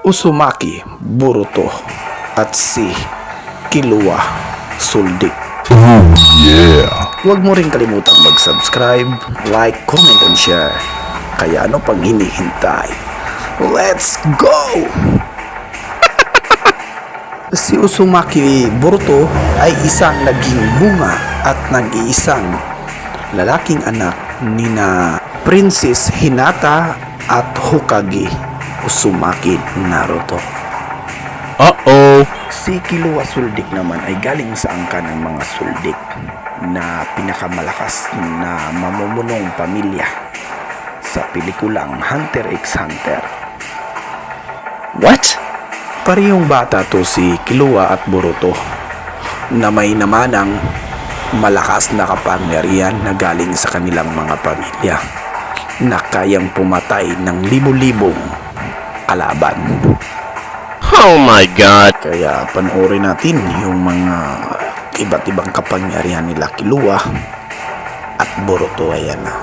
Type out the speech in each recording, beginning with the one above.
Uzumaki, Boruto, at si Killua Soldic. Oh yeah! Huwag mo rin kalimutang mag-subscribe, like, comment, and share. Kaya ano pang hinihintay? Let's go! Si Uzumaki Boruto ay isang naging bunga at nag-iisang lalaking anak ni na Princess Hinata at Hokage Uzumaki Naruto. Uh-oh! Si Killua Soldic naman ay galing sa angkan ng mga Soldic na pinakamalakas na mamumunong pamilya sa pelikulang Hunter x Hunter. What? Parehong bata to si Killua at Boruto na may namanang malakas na kapangyarihan na galing sa kanilang mga pamilya na kayang pumatay ng libo-libong kalaban. Oh my God! Kaya panoorin natin yung mga iba't ibang kapangyarihan nila Killua at Boruto. Ayan na.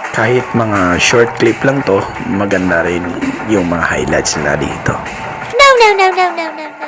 Kahit mga short clip lang to, maganda rin yung mga highlights nila dito. No.